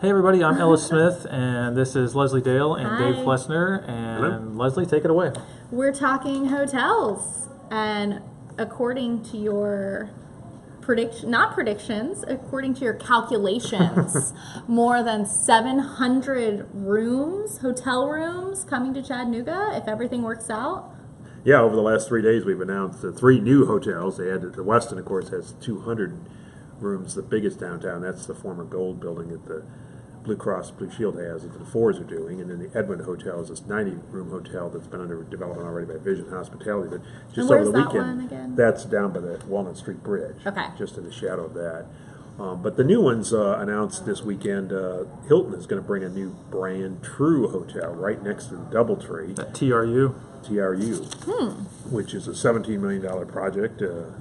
Hey everybody, I'm Ellis Smith, and this is Leslie Dale and Dave Hi. Flessner. And Leslie, take it away. We're talking hotels, and according to your according to your calculations, more than 700 rooms, hotel rooms, coming to Chattanooga if everything works out. Yeah, over the last 3 days, we've announced 3 new hotels. They added the Westin, of course, has 200 rooms, the biggest downtown. That's the former Gold building that the Blue Cross Blue Shield has, that the Fours are doing. And then the Edmund Hotel is this 90-room hotel that's been under development already by Vision Hospitality. But just over the where's that weekend, one again? that's down by the Walnut Street Bridge, Okay. just in the shadow of that. But the new ones announced this weekend. Hilton is going to bring a new brand true hotel right next to the DoubleTree. That TRU. Which is a $17 million project that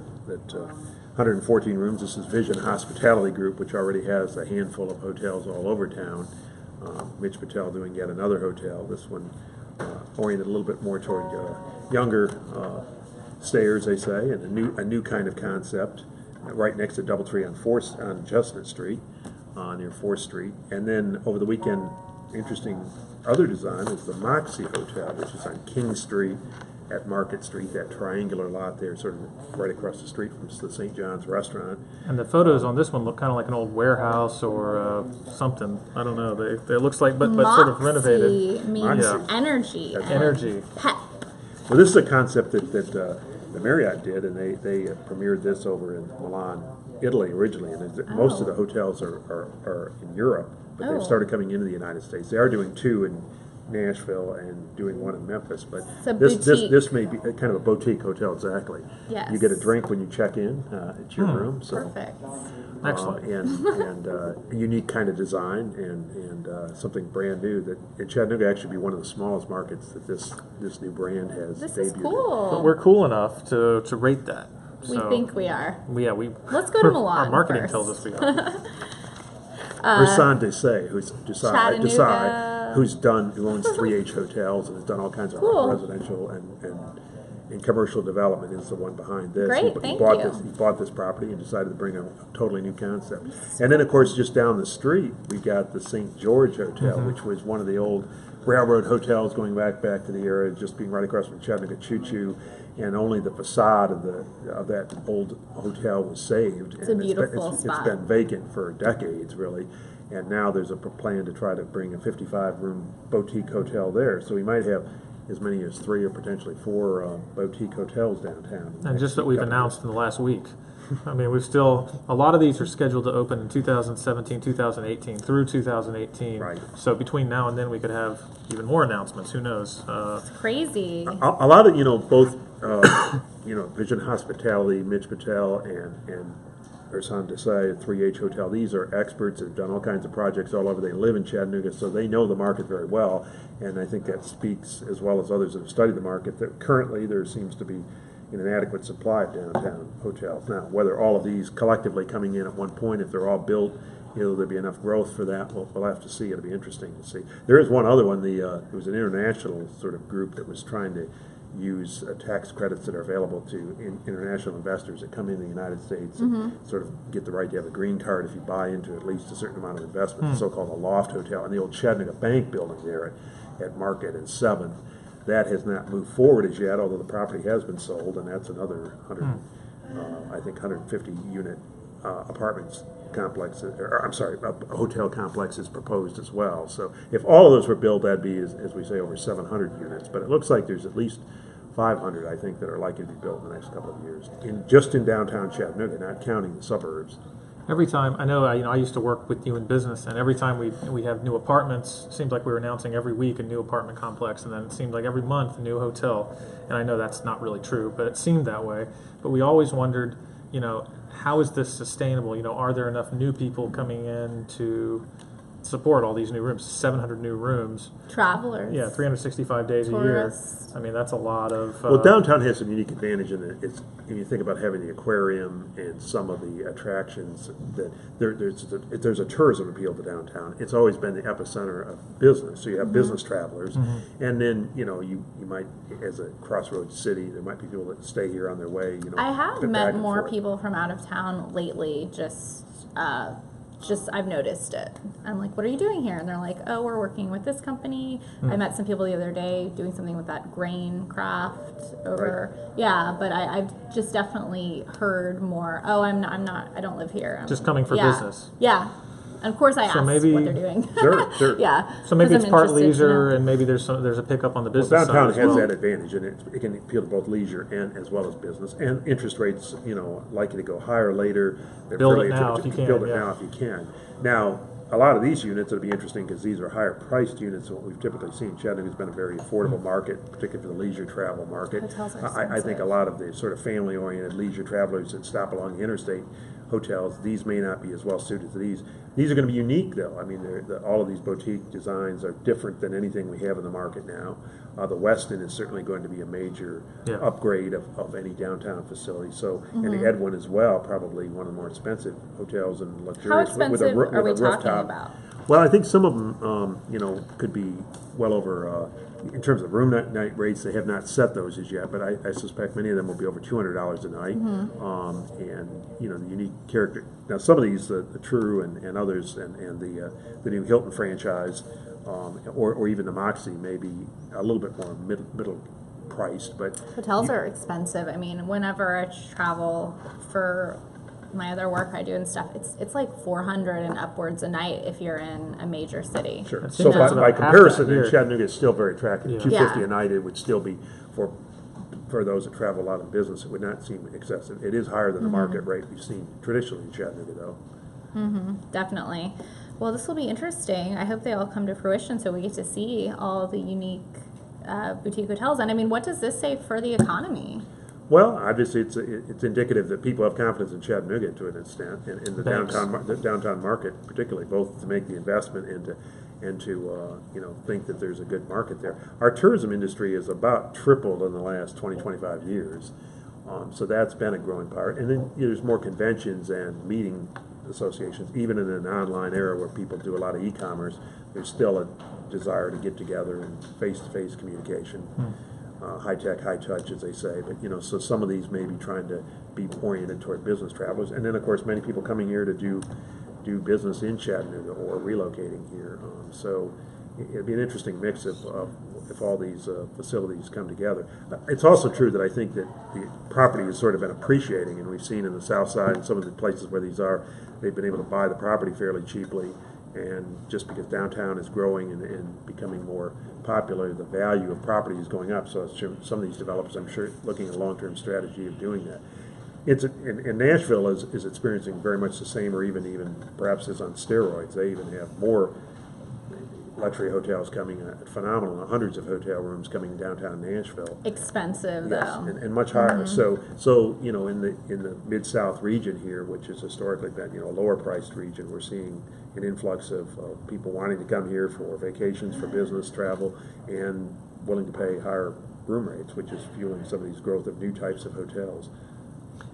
114 rooms. This is Vision Hospitality Group, which already has a handful of hotels all over town. Mitch Patel doing yet another hotel. This one oriented a little bit more toward younger stayers, they say, and a new kind of concept. Right next to DoubleTree on Chestnut Street, near 4th Street. And then over the weekend, interesting other design is the Moxie Hotel, which is on King Street at Market Street, that triangular lot there, sort of right across the street from the St. John's restaurant. And the photos on this one look kind of like an old warehouse or something. I don't know. It looks like, but sort of renovated. Means Yeah. energy. Energy. Pep. Well, this is a concept that the Marriott did, and they premiered this over in Milan, Italy originally. And most of the hotels are in Europe, but they've started coming into the United States. They are doing 2 in Nashville and doing 1 in Memphis, but this may be kind of a boutique hotel. Exactly. Yes. You get a drink when you check in at your room. So, Perfect. Excellent. and a unique kind of design and something brand new that in Chattanooga actually be one of the smallest markets that this new brand has This debuted. is cool. But we're cool enough to rate that. We think we are. We Let's go to Milan Our marketing first. tells us we are. Ursan Desai, Chattanooga. who owns 3H hotels and has done all kinds of residential and commercial development, is the one behind this. Great, he thank bought you. He bought this property and decided to bring a totally new concept. And then, of course, just down the street, we got the St. George Hotel, which was one of the old railroad hotels going back to the era, just being right across from Chattanooga Choo Choo. And only the facade of that old hotel was saved. It's a beautiful It's spot. been vacant for decades, really. And now there's a plan to try to bring a 55-room boutique hotel there. So we might have as many as 3 or potentially 4 boutique hotels downtown. And just that we've announced in the last week. I mean, a lot of these are scheduled to open in 2017, 2018, through 2018. Right. So between now and then we could have even more announcements. Who knows? Crazy. A lot of, both, Vision Hospitality, Mitch Patel, and Ursan Desai, 3H Hotel, these are experts that have done all kinds of projects all over. They live in Chattanooga, so they know the market very well. And I think that speaks, as well as others that have studied the market, that currently there seems to be an adequate supply of downtown hotels. Now, whether all of these collectively coming in at one point, if they're all built, there'll be enough growth for that. We'll have to see. It'll be interesting to see. There is one other one. There was an international sort of group that was trying to use tax credits that are available to international investors that come into the United States and sort of get the right to have a green card if you buy into at least a certain amount of investment, the so-called Loft Hotel, and the old Chattanooga Bank building there at Market and 7th. That has not moved forward as yet, although the property has been sold, and that's another 150 unit apartments complex, a hotel complex is proposed as well. So if all of those were built, that'd be, as we say, over 700 units. But it looks like there's at least 500, I think, that are likely to be built in the next couple of years, just in downtown Chattanooga, not counting the suburbs. Every time, I know, I used to work with you in business, and every time we have new apartments, it seems like we were announcing every week a new apartment complex, and then it seemed like every month a new hotel. And I know that's not really true, but it seemed that way. But we always wondered, how is this sustainable? Are there enough new people coming in to support all these new rooms? 700 new rooms. Travelers. Yeah, 365 days Tourists. a year. I mean, that's a lot of... Well, downtown has some unique advantage in that if you think about having the aquarium and some of the attractions, that there's a tourism appeal to downtown. It's always been the epicenter of business. So you have business travelers, and then you might, as a crossroads city, there might be people that stay here on their way. I have back met and more forth. people from out of town lately, just I've noticed it. I'm like, what are you doing here? And they're like, oh, we're working with this company. I met some people the other day doing something with that grain craft over. Right. Yeah, but I've just definitely heard more. Oh, I don't live here. Just coming for business. Yeah. And of course, I ask maybe- what they're doing. Sure. Yeah. So maybe 'cause it's I'm part interested to leisure, know. and maybe there's a pickup on the Well, business downtown side as has well. that advantage, and it can appeal to both leisure and as well as business. And interest rates, likely to go higher later. They're Build fairly it now attractive. if you Build can, it yeah. now if you can. Now, a lot of these units, it'll be interesting because these are higher priced units than what we've typically seen. Chattanooga's been a very affordable market, particularly for the leisure travel market. Hotels are I think expensive. a lot of the sort of family-oriented leisure travelers that stop along the interstate hotels, these may not be as well suited to these. These are going to be unique, though. I mean, all of these boutique designs are different than anything we have in the market now. The Westin is certainly going to be a major upgrade of any downtown facility. So, and the Edwin as well, probably one of the more expensive hotels and luxurious. How expensive are we with a talking rooftop. about? Well, I think some of them, could be well over, in terms of room night rates, they have not set those as yet, but I suspect many of them will be over $200 a night. And, the unique character. Now, some of these, the True and others, and the new Hilton franchise, or even the Moxie, may be a little bit more middle priced, but Hotels are expensive. I mean, whenever I travel for my other work I do and stuff, it's like $400 and upwards a night if you're in a major city. sure. It So seems by it's about half comparison, that here. Chattanooga is still very attractive. Yeah. $250 Yeah. a night, it would still be for those that travel a lot in business. It would not seem excessive. It is higher than the market rate we've seen traditionally in Chattanooga, though. Definitely. Well, this will be interesting. I hope they all come to fruition so we get to see all the unique boutique hotels. And I mean, what does this say for the economy? Well, obviously, it's indicative that people have confidence in Chattanooga to an extent, in the Thanks. downtown market, particularly, both to make the investment and to think that there's a good market there. Our tourism industry has about tripled in the last 25 years, so that's been a growing part. And then there's more conventions and meeting associations, even in an online era where people do a lot of e-commerce. There's still a desire to get together and face-to-face communication. High tech, high touch, as they say. But so some of these may be trying to be oriented toward business travelers, and then of course many people coming here to do business in Chattanooga or relocating here. So it'd be an interesting mix if all these facilities come together. It's also true that I think that the property has sort of been appreciating, and we've seen in the South Side and some of the places where these are, they've been able to buy the property fairly cheaply. And just because downtown is growing and becoming more popular, the value of property is going up. So some of these developers, I'm sure, looking at a long-term strategy of doing that. And Nashville is experiencing very much the same, or even perhaps is on steroids. They even have more luxury hotels coming, phenomenal, hundreds of hotel rooms coming downtown Nashville. Expensive, Yes, though. and much higher. So in the Mid-South region here, which has historically been a lower priced region, we're seeing an influx of people wanting to come here for vacations, for business travel, and willing to pay higher room rates, which is fueling some of these growth of new types of hotels.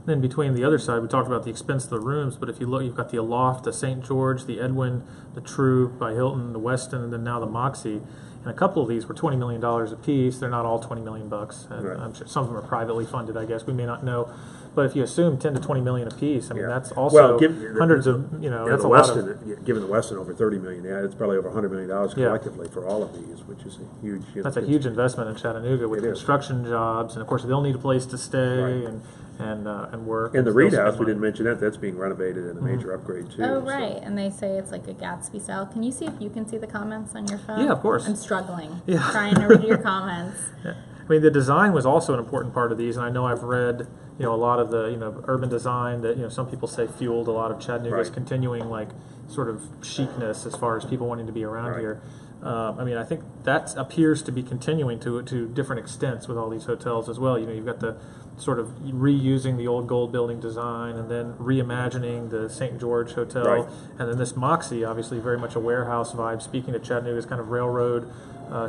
Then between the other side, we talked about the expense of the rooms, but if you look, you've got the Aloft, the St. George, the Edwin, the True by Hilton, the Westin, and then now the Moxie. And a couple of these were $20 million a piece. They're not all $20 million bucks. And Right. I'm sure some of them are privately funded, I guess. We may not know. But if you assume 10 to 20 million a piece, I mean, Yeah. that's also Well, hundreds of, that's the a lot Westin, of, given the Westin over $30 million, it's probably over $100 million Yeah. collectively for all of these, which is a huge. that's a huge investment in Chattanooga with It is. construction jobs. And of course, they'll need a place to stay Right. and work. And the still Reed spend House, we money. didn't mention that. That's being renovated and a major upgrade too. Oh, so- right. And they say it's like a Gatsby style. Can you see if you can see the comments on your phone? Yeah, of course. I'm struggling. Yeah. Trying to read your comments. I mean, the design was also an important part of these, and I know I've read, a lot of the, urban design that, some people say fueled a lot of Chattanooga's Right. continuing, like, sort of chicness as far as people wanting to be around Right. here. I mean, I think that appears to be continuing to different extents with all these hotels as well. You've got the sort of reusing the old gold building design and then reimagining the St. George Hotel. Right. And then this Moxie, obviously very much a warehouse vibe, speaking to Chattanooga's kind of railroad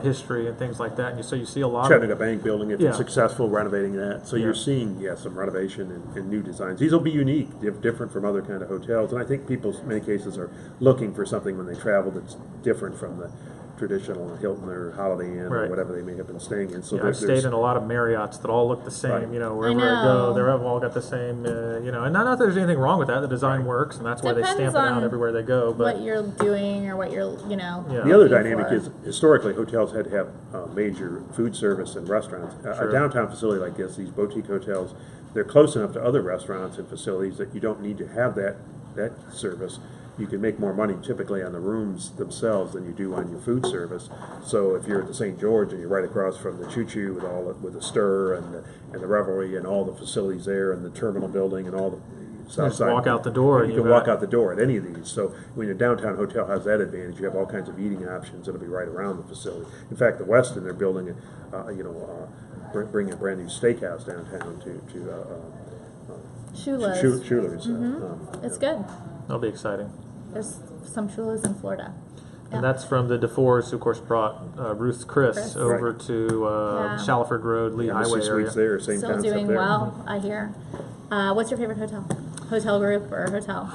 history and things like that. And so you see a lot Chattanooga of Bank building, if Yeah. it's successful, renovating that. So Yeah. you're seeing, some renovation and new designs. These will be unique, different from other kind of hotels. And I think people, in many cases, are looking for something when they travel that's different from the traditional Hilton or Holiday Inn or Right. whatever they may have been staying in. So Yeah, I've stayed in a lot of Marriotts that all look the same. Right. You know, wherever I go, they've all got the same. You know, and not that there's anything wrong with that. The design works, and that's why they Depends stamp it out on everywhere they go. But what you're doing or what you're, yeah. The other looking dynamic for. is historically hotels had to have major food service and restaurants. Sure. A downtown facility like this, these boutique hotels, they're close enough to other restaurants and facilities that you don't need to have that service. You can make more money typically on the rooms themselves than you do on your food service. So if you're at the St. George and you're right across from the Choo Choo with the Stir and the Revelry and all the facilities there and the terminal building and all the south just side, walk out the door You and can walk out the door at any of these. So when a downtown hotel has that advantage, you have all kinds of eating options that'll be right around the facility. In fact, the Westin, they're building bringing a brand new steakhouse downtown to Shula's. Schuler's. It's good. That'll be exciting. There's some Shula's in Florida. And that's from the DeFores, who of course brought Ruth's Chris over Right. to Yeah. Shalford Road, Lee Highway area. Suites there, same Still concept doing there. well, I hear. What's your favorite hotel? Hotel group or hotel?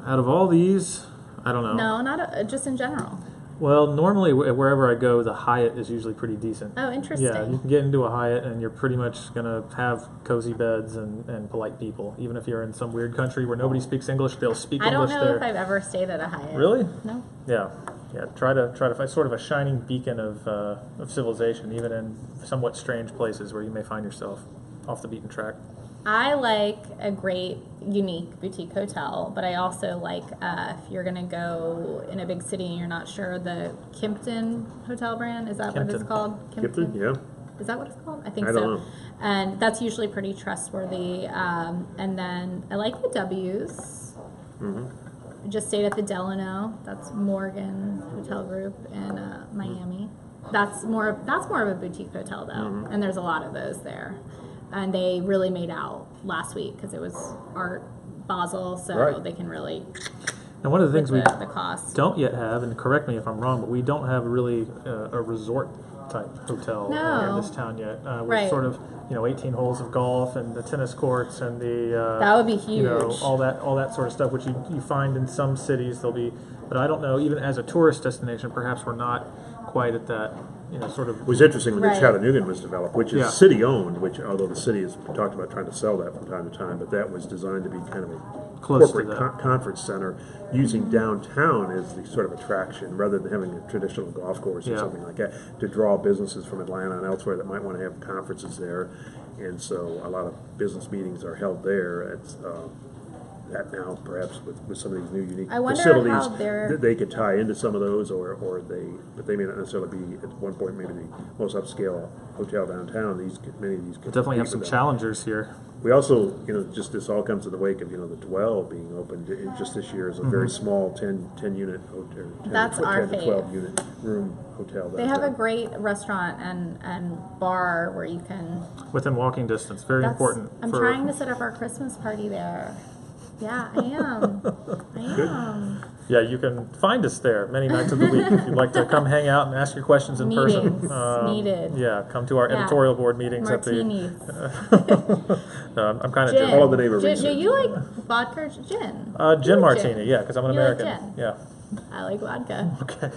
Out of all these, I don't know. No, not just in general. Well, normally wherever I go, the Hyatt is usually pretty decent. Oh, interesting. Yeah, you can get into a Hyatt and you're pretty much going to have cozy beds and polite people. Even if you're in some weird country where nobody speaks English, they'll speak I don't English know there. if I've ever stayed at a Hyatt. Really? No. Yeah. Yeah, try to find sort of a shining beacon of civilization, even in somewhat strange places where you may find yourself off the beaten track. I like a great, unique boutique hotel, but I also like if you're going to go in a big city and you're not sure, the Kimpton hotel brand, is that what it's Kimpton. called? Kimpton, yeah. Is that what it's called? I think I so. don't know. And that's usually pretty trustworthy. And then I like the W's. Just stayed at the Delano. That's Morgan Hotel Group in Miami. That's more of a boutique hotel though, and there's a lot of those there. And they really made out last week because it was Art Basel, so Right. they can really And one of the things we the cost. don't yet have, and correct me if I'm wrong, but we don't have really a resort type hotel No. in this town yet. With Right. sort of 18 holes of golf and the tennis courts and the That would be huge. all that sort of stuff, which you find in some cities. There'll be, but I don't know. Even as a tourist destination, perhaps we're not quite at that. Sort of. It was interesting when Right. the Chattanooga was developed, which is Yeah. city owned, which although the city has talked about trying to sell that from time to time, but that was designed to be kind of a Close to corporate that. conference center, using downtown as the sort of attraction rather than having a traditional golf course or Yeah. something like that, to draw businesses from Atlanta and elsewhere that might want to have conferences there. And so a lot of business meetings are held there. It's that now perhaps with some of these new unique I wonder facilities how they're- that they could tie into some of those, but they may not necessarily be at one point maybe the most upscale hotel downtown. Many of these could Definitely have compete some with that. challengers here. We also, just this all comes in the wake of the Dwell being opened just this year as a very small 10 unit hotel, 10, That's our 10 to 12 fave. unit room hotel. They have a great restaurant and bar where you can. Within walking distance, very important. I'm for, trying to set up our Christmas party there. Yeah, I am. I am. Yeah, you can find us there many nights of the week if you'd like to come hang out and ask your questions in Meetings person. needed. Yeah, come to our Yeah. editorial board meetings Martinis. I'm kind of Gin. Follow the name of Gin. research. Do you like vodka or gin? gin You like martini, yeah, because I'm an You like American. gin? Yeah. I like vodka. Okay.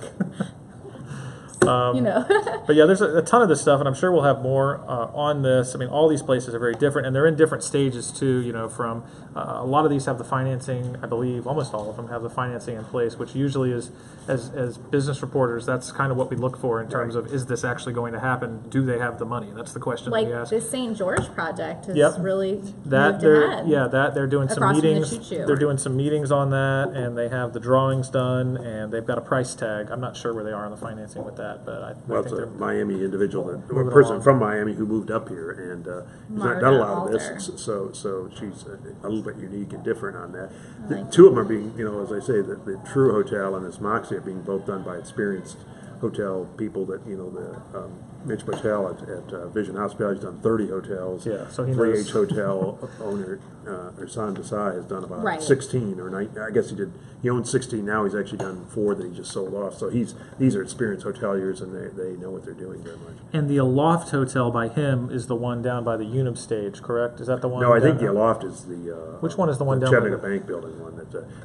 You know. But yeah, there's a ton of this stuff, and I'm sure we'll have more on this. I mean, all these places are very different, and they're in different stages too. From a lot of these have the financing, I believe, almost all of them have the financing in place, which usually is, as business reporters, that's kind of what we look for in terms of, is this actually going to happen? Do they have the money? That's the question Like we ask. this St. George project has Yep. really That moved they're ahead. they're doing some Across from the meetings. Choo-Choo. They're doing some meetings on that, and they have the drawings done, and they've got a price tag. I'm not sure where they are on the financing with that, but I Well, think it's a they're Miami individual, a Moving person along. from Miami who moved up here, and has not Margaret done a lot of Alder. this, so she's a little bit unique and different on that. The like two of them are being, as I say, the True Hotel and this Moxie are being both done by experienced hotel people that, Mitch Patel at Vision Hospitality has done 30 hotels. Yeah, so he 3H knows. Hotel owner Ersan Desai has done about Right. 16 or 9. I guess he owns 16 now. He's actually done 4 that he just sold off. So these are experienced hoteliers, and they know what they're doing very much. And the Aloft Hotel by him is the one down by the Unib stage, correct? Is that the one? No, I think down the there? Aloft is the Which one is the one down by Chattanooga the- Bank building one?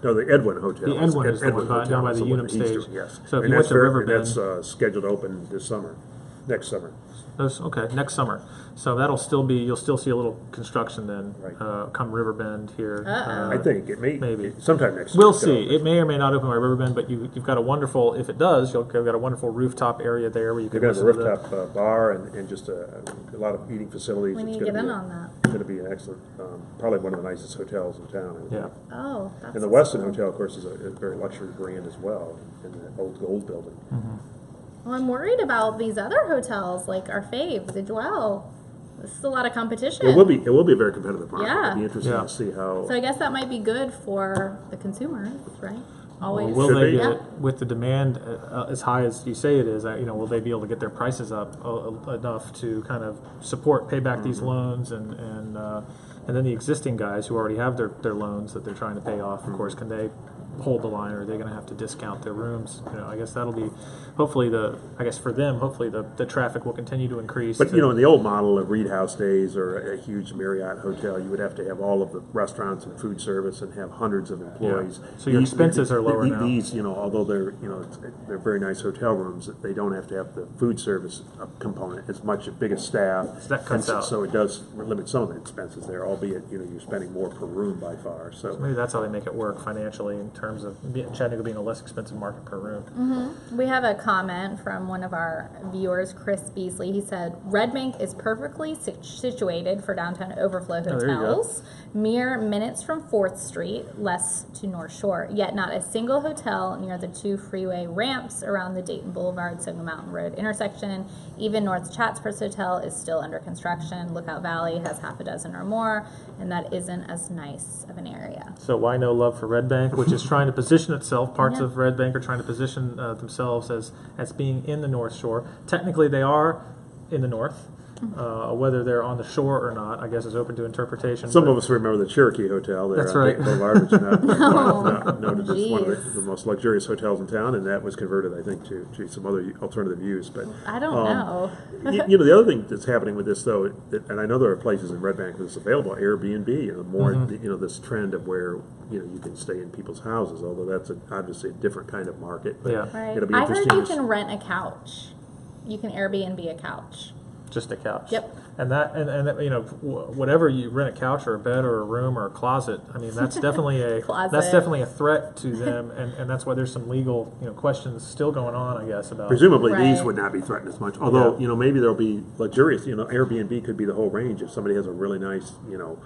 No, the Edwin Hotel. The Edwin is the one Hotel down by is the one Unib that he's stage. doing, yes. So if And you went that's to very- Riverbend- that's scheduled to open next summer. Okay, next summer. So that'll still be, you'll still see a little construction then, Right. come Riverbend here. I think it may maybe. sometime next. We'll year. see. It may or may not open by Riverbend, but you've got a wonderful, if it does, you've got a wonderful rooftop area there where you They're can going to have a listen to the... rooftop bar and just a lot of eating facilities. We It's need to gonna get be in a- on that. It's going to be an excellent, probably one of the nicest hotels in town. I would Yeah. think. Oh, that's And the Weston Hotel, of course, is a very luxury brand as well, in the old gold building. Well, I'm worried about these other hotels, like our fave, the Dwell. This is a lot of competition. It will be a very competitive market. Yeah. It'll be interesting Yeah. to see how. So I guess that might be good for the consumers, right? Always. Will Should they be. get Yeah. it with the demand as high as you say it is? Will they be able to get their prices up enough to kind of pay back these loans and then the existing guys who already have their loans that they're trying to pay off? Of course, can they hold the line, or are they going to have to discount their rooms? I guess that'll be hopefully for them. Hopefully the traffic will continue to increase. But in the old model of Reed House days or a huge Marriott hotel, you would have to have all of the restaurants and food service and have hundreds of employees. Yeah. So your expenses are lower now. These, although they're very nice hotel rooms, they don't have to have the food service component as much, as big a staff. So that cuts And out. So it does limit some of the expenses there, albeit you're spending more per room by far. So Maybe that's how they make it work financially in terms of Chattanooga being a less expensive market per room. We have a comment from one of our viewers, Chris Beasley. He said, Red Bank is perfectly situated for downtown overflow Oh, there you go. hotels, mere minutes from 4th Street, less to North Shore, yet not a single hotel near the 2 freeway ramps around the Dayton Boulevard, Soga Mountain Road intersection. Even North Chatsworth Hotel is still under construction. Lookout Valley has half a dozen or more, and that isn't as nice of an area. So why no love for Red Bank, which is trying to position itself, parts Yeah. of Red Bank are trying to position themselves as being in the North Shore. Technically they are in the north. Whether they're on the shore or not, I guess is open to interpretation. some but- of us remember the Cherokee Hotel there That's on right. Dayton Boulevard, which is not noted as one of Jeez. the most luxurious hotels in town, and that was converted, I think, to some other alternative use. But I don't know. the other thing that's happening with this, though, and I know there are places in Red Bank that's available, Airbnb, more, this trend of where, you can stay in people's houses, although that's obviously a different kind of market. But Yeah. Right. it'll be I heard interesting. you to can rent a couch. You can Airbnb a couch. just a couch. Yep. And whatever you rent, a couch or a bed or a room or a closet. I mean, that's definitely Closet. that's definitely a threat to them, and that's why there's some legal questions still going on, I guess, about. Presumably, these Right. would not be threatened as much. Although, Yeah. maybe there'll be luxurious. Airbnb could be the whole range. If somebody has a really nice,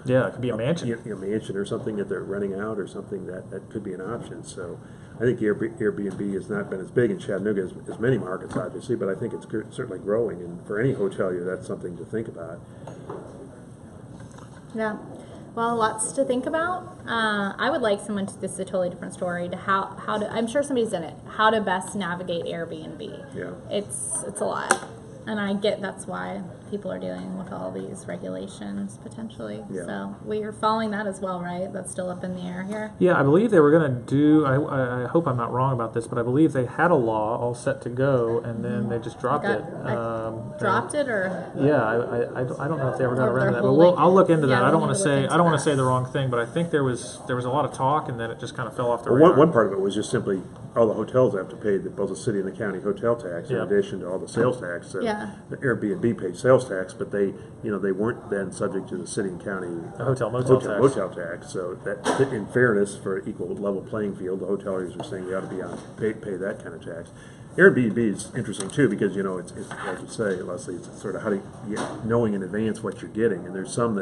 Yeah, it could be a mansion. mansion or something that they're renting out or something that could be an option. So, I think Airbnb has not been as big in Chattanooga as many markets, obviously, but I think it's certainly growing. And for any hotelier, that's something to think about. Yeah. Well, lots to think about. I would like someone to, this is a totally different story, to how to, I'm sure somebody's done it, how to best navigate Airbnb. Yeah. It's a lot. And I get that's why people are dealing with all these regulations potentially. Yeah. So we are following that as well, right? That's still up in the air here. Yeah, I believe they were going to do. I hope I'm not wrong about this, but I believe they had a law all set to go, and then they just dropped it. Dropped it or? Yeah, I don't know if they ever got Or around they're to that, but holding I'll look into it. that. Yeah, I don't we want need to to look say into I don't want that. to say the wrong thing, but I think there was a lot of talk, and then it just kind of fell off the Well, radar. one part of it was just simply all the hotels have to pay both the city and the county hotel tax in Yeah. addition to all the sales tax. So Yeah. the Airbnb paid sales tax, but they weren't then subject to the city and county The hotel motel tax. motel tax. So that, in fairness, for equal level playing field, the hoteliers are saying they ought to be on pay that kind of tax. Airbnb is interesting too because it's like you say, Leslie, it's sort of how do you knowing in advance what you're getting, and there's some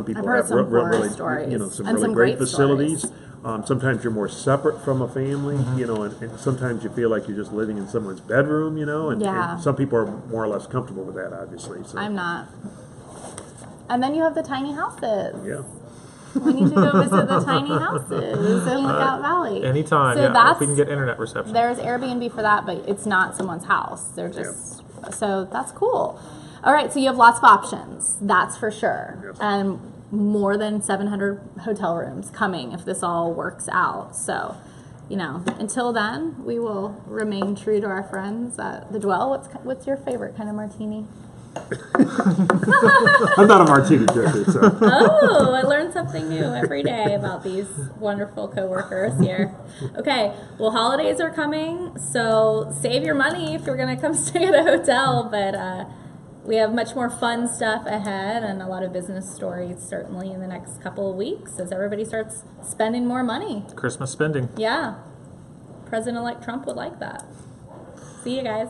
people heard have some horror really stories some and really some great great facilities. stories. Sometimes you're more separate from a family, Mm-hmm. and sometimes you feel like you're just living in someone's bedroom, and Yeah. some people are more or less comfortable with that, obviously. So I'm not. And then you have the tiny houses. yeah. We need to go visit the tiny houses in Lookout Valley. Anytime, So yeah, if that's, we can get internet reception. there's Airbnb for that, but it's not someone's house. They're just So that's cool. All right, so you have lots of options, that's for sure. Yes. And more than 700 hotel rooms coming if this all works out. So, you know, until then, we will remain true to our friends at the Dwell. What's your favorite kind of martini? I'm not a martini drinker, so. Oh, I learned something new every day about these wonderful coworkers here. Okay, well, holidays are coming, so save your money if you're going to come stay at a hotel, but we have much more fun stuff ahead and a lot of business stories certainly in the next couple of weeks as everybody starts spending more money. Christmas spending. Yeah, President-elect Trump would like that. See you guys.